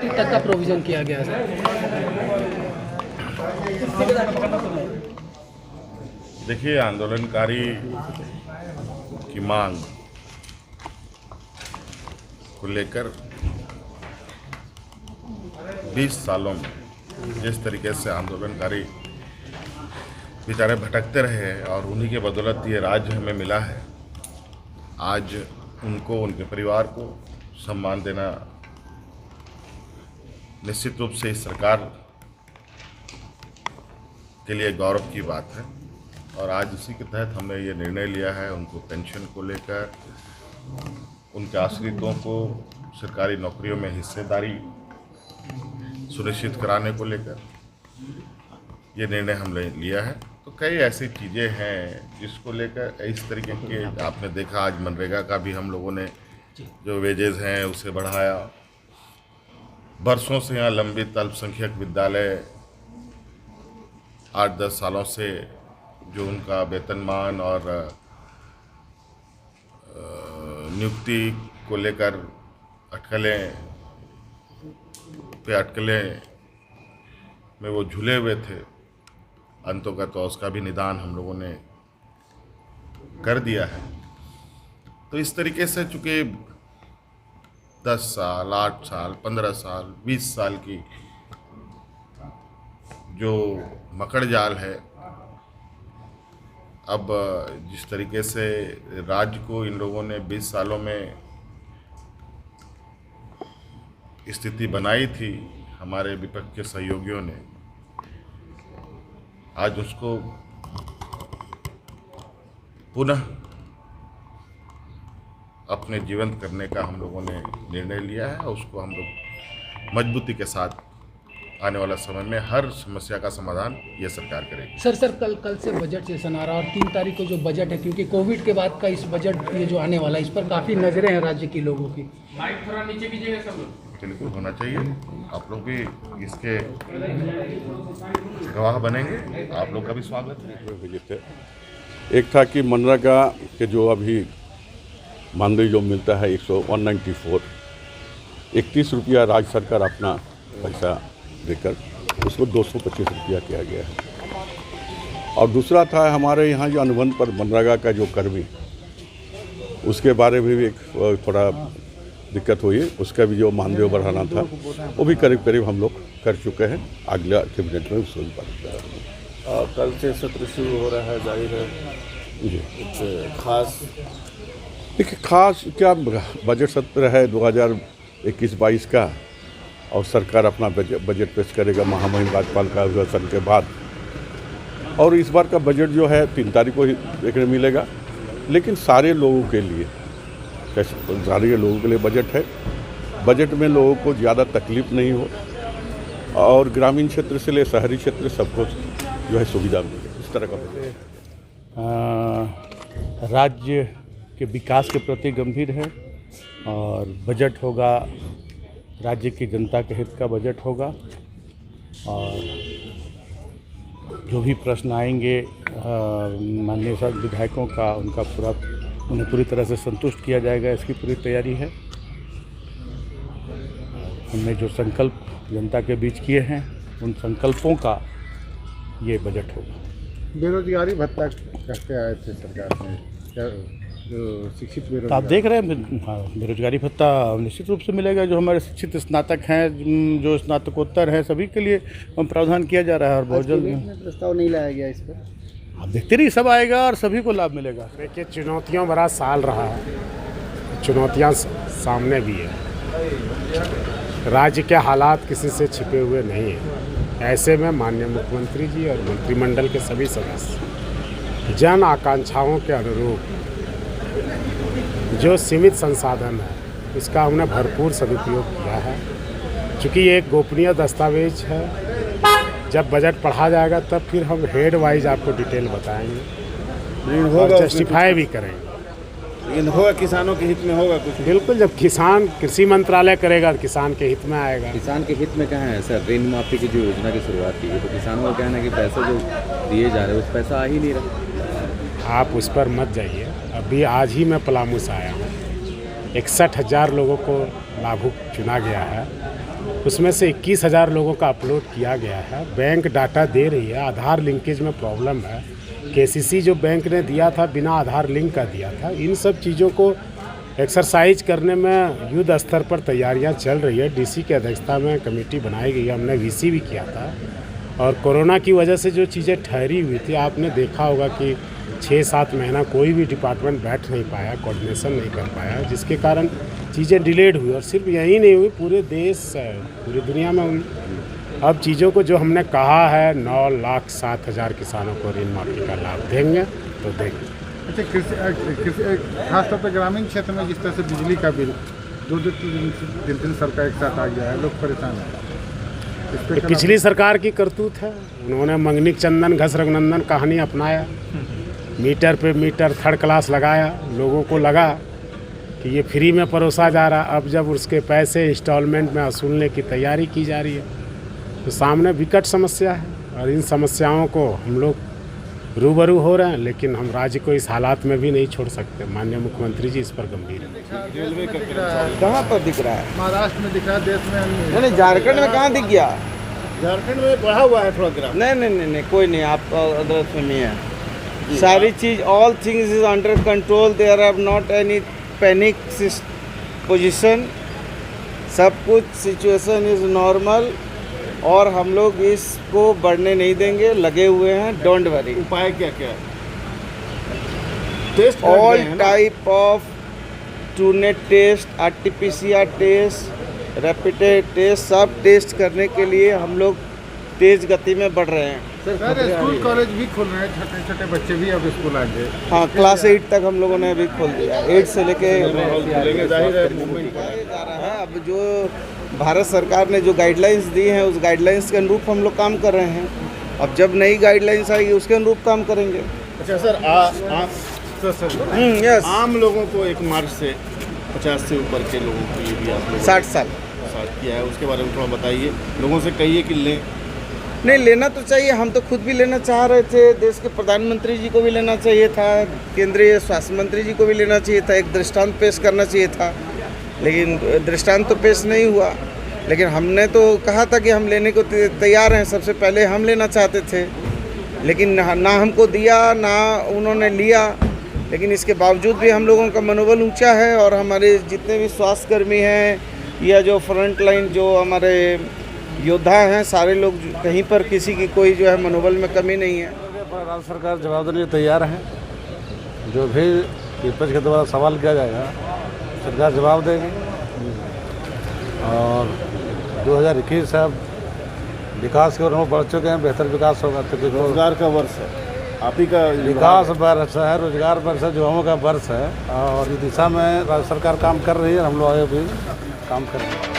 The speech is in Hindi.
फीट तक का प्रोविज़न किया गया है देखिए, आंदोलनकारी की मांग को लेकर 20 सालों में जिस तरीके से आंदोलनकारी बेचारे भटकते रहे और उन्हीं के बदौलत ये राज्य हमें मिला है। आज उनको, उनके परिवार को सम्मान देना निश्चित रूप से इस सरकार के लिए गौरव की बात है। और आज उसी के तहत हमने ये निर्णय लिया है, उनको पेंशन को लेकर, उनके आश्रितों को सरकारी नौकरियों में हिस्सेदारी सुनिश्चित कराने को लेकर ये निर्णय हमने लिया है। तो कई ऐसी चीज़ें हैं जिसको लेकर इस तरीके के आपने देखा, आज मनरेगा का भी हम लोगों ने जो वेजेस हैं उसे बढ़ाया। बरसों से यहाँ लंबित अल्पसंख्यक विद्यालय 8-10 सालों से जो उनका वेतनमान और नियुक्ति को लेकर अटकलें में वो झूले हुए थे, अंतोगत तो उसका भी निदान हम लोगों ने कर दिया है। तो इस तरीके से चूँकि 10 साल, 8 साल, 15 साल, 20 साल की जो मकड़ जाल है, अब जिस तरीके से राज्य को इन लोगों ने 20 सालों में स्थिति बनाई थी हमारे विपक्ष के सहयोगियों ने, आज उसको पुनः अपने जीवंत करने का हम लोगों ने निर्णय लिया है। उसको हम लोग मजबूती के साथ आने वाला समय में हर समस्या का समाधान ये सरकार करेगी। सर कल से बजट सेशन आ रहा है और 3 तारीख को जो बजट है, क्योंकि कोविड के बाद का इस बजट ये जो आने वाला है, इस पर काफ़ी नज़रें हैं राज्य के लोगों की। माइक थोड़ा नीचे कीजिएगा सब लोग। बिल्कुल होना चाहिए, आप लोग भी इसके गवाह बनेंगे, आप लोग का भी स्वागत है। एक था कि मनरेगा के जो अभी मानदेय जो मिलता है 194, 31 रुपया राज्य सरकार अपना पैसा देकर उसको 225 रुपया किया गया है। और दूसरा था हमारे यहाँ जो अनुबंध पर मनरेगा का जो कर्मी, उसके बारे में भी एक थोड़ा दिक्कत हुई, उसका भी जो मानदेय बढ़ाना था वो भी करीब करीब हम लोग कर चुके हैं। अगला कैबिनेट में उसको भी बढ़ा। कल से सत्र शुरू हो रहा है, जाहिर है जी कुछ खास देखिए, खास क्या बजट सत्र है 2021-22 का, और सरकार अपना बजट पेश करेगा महामहिम राज्यपाल का अभिभाषण के बाद। और इस बार का बजट जो है 3 तारीख को ही देखने मिलेगा, लेकिन सारे लोगों के लिए बजट है। बजट में लोगों को ज़्यादा तकलीफ नहीं हो और ग्रामीण क्षेत्र से ले शहरी क्षेत्र सबको जो है सुविधा मिले, इस तरह का बजट है। राज्य के विकास के प्रति गंभीर है और बजट होगा राज्य की जनता के हित का बजट होगा। और जो भी प्रश्न आएंगे माननीय विधायकों का, उन्हें पूरी तरह से संतुष्ट किया जाएगा, इसकी पूरी तैयारी है। हमने जो संकल्प जनता के बीच किए हैं, उन संकल्पों का ये बजट होगा। बेरोजगारी भत्ता कहते आए थे सरकार में, क्या जो शिक्षित तो बेरोजगार, आप देख रहे हैं, हाँ, बेरोजगारी भत्ता निश्चित रूप से मिलेगा। जो हमारे शिक्षित स्नातक हैं, जो स्नातकोत्तर हैं, सभी के लिए प्रावधान किया जा रहा है। और बहुत जल्द प्रस्ताव नहीं लाया गया इस पर। आप देखते रहिए, सब आएगा और सभी को लाभ मिलेगा। देखिए, चुनौतियों भरा साल रहा है, चुनौतियां सामने भी है। राज्य के हालात किसी से छिपे हुए नहीं हैं। ऐसे में माननीय मुख्यमंत्री जी और मंत्रिमंडल के सभी सदस्य जन आकांक्षाओं के अनुरूप जो सीमित संसाधन है, इसका हमने भरपूर सदुपयोग किया है। चूँकि ये एक गोपनीय दस्तावेज है, जब बजट पढ़ा जाएगा तब फिर हम हेड वाइज आपको डिटेल बताएंगे और जस्टिफाई भी करेंगे। लेकिन होगा किसानों के हित में होगा कुछ? बिल्कुल, जब किसान कृषि मंत्रालय करेगा तो किसान के हित में आएगा। किसान के हित में कहाँ है सर? ऋण माफी की जो योजना की शुरुआत की है, तो किसानों का कहना है कि पैसा जो दिए जा रहे हैं उस पैसा आ ही नहीं रहा। आप उस पर मत जाइए। अभी आज ही मैं पलामू से आया हूँ, 61,000 लोगों को लाभुक चुना गया है उसमें से 21,000 लोगों का अपलोड किया गया है। बैंक डाटा दे रही है, आधार लिंकेज में प्रॉब्लम है। केसीसी जो बैंक ने दिया था बिना आधार लिंक का दिया था। इन सब चीज़ों को एक्सरसाइज करने में युद्ध स्तर पर तैयारियां चल रही है। डीसी की अध्यक्षता में कमेटी बनाई गई है, हमने वीसी भी किया था। और कोरोना की वजह से जो चीज़ें ठहरी हुई थी, आपने देखा होगा कि 6-7 महीना कोई भी डिपार्टमेंट बैठ नहीं पाया, कोऑर्डिनेशन नहीं कर पाया, जिसके कारण चीज़ें डिलेड हुई। और सिर्फ यही नहीं हुई, पूरे देश पूरी दुनिया में हुई। अब चीज़ों को जो हमने कहा है 9,07,000 किसानों को ऋण माफी का लाभ देंगे तो देंगे। अच्छा, कृषि खासतौर पर ग्रामीण क्षेत्र में जिस तरह से बिजली का बिल 2-3 साल का एक साथ आ गया है, लोग परेशान हैं। ये पिछली सरकार की करतूत है। उन्होंने मंगनिक चंदन घस रघुनंदन कहानी अपनाया, मीटर पे मीटर थर्ड क्लास लगाया। लोगों को लगा कि ये फ्री में परोसा जा रहा। अब जब उसके पैसे इंस्टॉलमेंट में वसूलने की तैयारी की जा रही है तो सामने विकट समस्या है। और इन समस्याओं को हम लोग रूबरू हो रहे हैं, लेकिन हम राज्य को इस हालात में भी नहीं छोड़ सकते। माननीय मुख्यमंत्री जी इस पर गंभीर हैं। रेलवे का दिख रहा है, कहाँ पर दिख रहा है? महाराष्ट्र में दिख रहा है, देश में नहीं, झारखंड में कहाँ दिख गया? झारखंड में बढ़ा हुआ है थोड़ा ग्राफ। नहीं, कोई नहीं, आप अदरस में नहीं है। सारी चीज़, all things is under control, there are not any panic position, सब कुछ सिचुएशन इज नॉर्मल और हम लोग इसको बढ़ने नहीं देंगे, लगे हुए हैं, डोंट वरी। उपाय क्या क्या है? Test all type of Truenat test, RT-PCR test, rapid test, सब टेस्ट करने के लिए हम लोग तेज गति में बढ़ रहे हैं। सरकार स्कूल कॉलेज भी खोल रहे हैं, छोटे छोटे बच्चे भी अब स्कूल आएंगे। हाँ, क्लास 8 तक हम लोगों ने अभी खोल दिया, 8 से लेके अब जो भारत सरकार ने जो गाइडलाइंस दी हैं उस गाइडलाइंस के अनुरूप हम लोग काम कर रहे हैं। अब जब नई गाइडलाइंस आएगी उसके अनुरूप काम करेंगे। अच्छा सर, यस, आम लोगों को 1 मार्च से 50 से ऊपर के लोगों को ये भी आप लोगों 60 साल साथ किया है, उसके बारे में थोड़ा बताइए। लोगों से कहिए कि लें। नहीं, लेना तो चाहिए, हम तो खुद भी लेना चाह रहे थे। देश के प्रधानमंत्री जी को भी लेना चाहिए था, केंद्रीय स्वास्थ्य मंत्री जी को भी लेना चाहिए था, एक दृष्टांत पेश करना चाहिए था, लेकिन दृष्टांत तो पेश नहीं हुआ। लेकिन हमने तो कहा था कि हम लेने को तैयार हैं, सबसे पहले हम लेना चाहते थे, लेकिन ना हमको दिया ना उन्होंने लिया। लेकिन इसके बावजूद भी हम लोगों का मनोबल ऊंचा है और हमारे जितने भी स्वास्थ्यकर्मी हैं या जो फ्रंट लाइन जो हमारे योद्धा हैं, सारे लोग कहीं पर किसी की कोई जो है मनोबल में कमी नहीं है। राज्य सरकार जवाब देने के तैयार है। जो भी विपक्ष के द्वारा सवाल किया जाएगा सरकार जवाब देगी। और 2021 से अब विकास की ओर हम बढ़ चुके हैं, बेहतर विकास होगा। तो रोजगार का वर्ष है, आप ही का विकास वर्ष है, रोजगार वर्ष है, युवाओं का वर्ष है और इस दिशा में राज्य सरकार काम कर रही है, हम लोग आगे भी काम कर रहे हैं।